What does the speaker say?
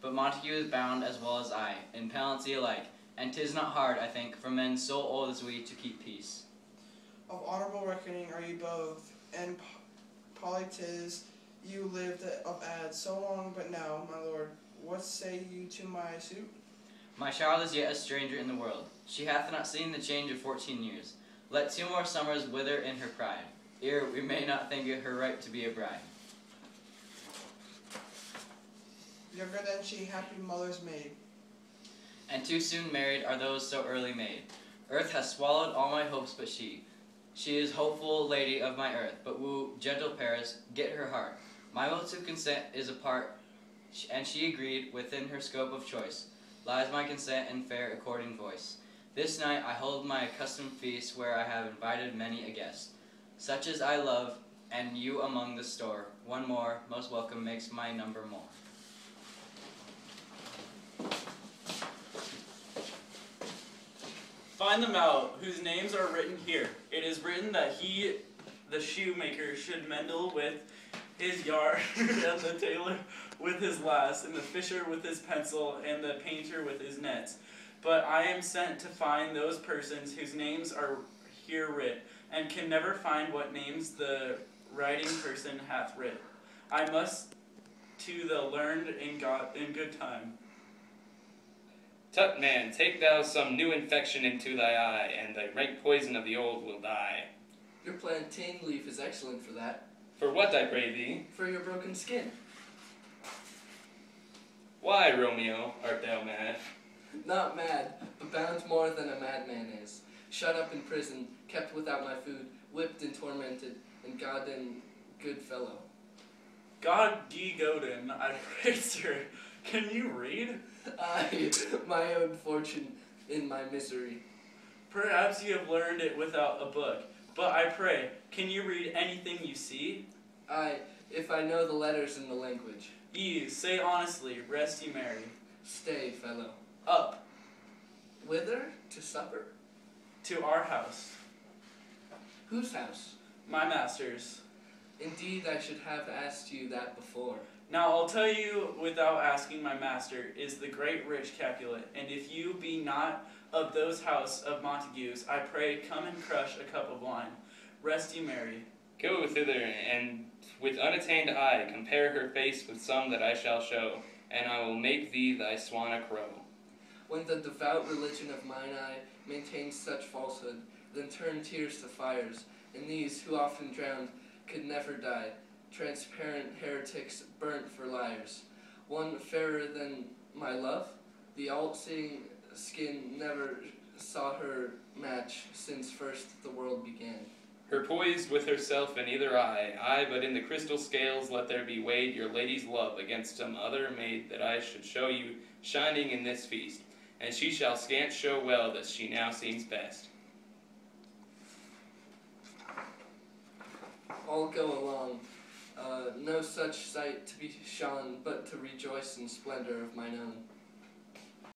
but Montague is bound as well as I, in penalty alike, and 'tis not hard, I think, for men so old as we to keep peace. Of honorable reckoning are you both, and polities you lived of ad so long, but now, my lord, what say you to my suit? My child is yet a stranger in the world. She hath not seen the change of 14 years. Let 2 more summers wither in her pride, ere we may not think it her right to be a bride. Younger than she, happy mother's maid. And too soon married are those so early made. Earth has swallowed all my hopes but she. She is hopeful lady of my earth, but woo, gentle Paris, get her heart. My will to consent is apart, and she agreed within her scope of choice. Lies my consent in fair according voice. This night I hold my accustomed feast, where I have invited many a guest. Such as I love, and you among the store. One more, most welcome, makes my number more. Find them out, whose names are written here. It is written that he, the shoemaker, should mendle with his yard, and the tailor with his lass, and the fisher with his pencil, and the painter with his nets. But I am sent to find those persons whose names are here writ, and can never find what names the writing person hath writ. I must to the learned in good time. Tut, man, take thou some new infection into thy eye, and thy rank poison of the old will die. Your plantain leaf is excellent for that. For what, I pray thee? For your broken skin. Why, Romeo, art thou mad? Not mad, but bound more than a madman is. Shut up in prison, kept without my food, whipped and tormented, and Godden good fellow. God ye Godin, I pray, sir, can you read? Aye, my own fortune in my misery. Perhaps you have learned it without a book, but I pray, can you read anything you see? Aye, if I know the letters in the language. Ye, say honestly, rest ye merry. Stay, fellow. Up. Whither? To supper? To our house. Whose house? My master's. Indeed, I should have asked you that before. Now I'll tell you without asking my master is the great rich Capulet, and if you be not of those house of Montagues, I pray come and crush a cup of wine. Rest ye merry. Go thither, and with unattained eye compare her face with some that I shall show, and I will make thee thy swan a crow. When the devout religion of mine eye maintains such falsehood, then turn tears to fires, and these, who often drowned, could never die. Transparent heretics burnt for liars. One fairer than my love, the all-seeing skin never saw her match since first the world began. Her poised with herself in either eye, aye, but in the crystal scales let there be weighed your lady's love against some other maid that I should show you shining in this feast, and she shall scant show well that she now seems best. All go along. No such sight to be shone, but to rejoice in splendor of mine own.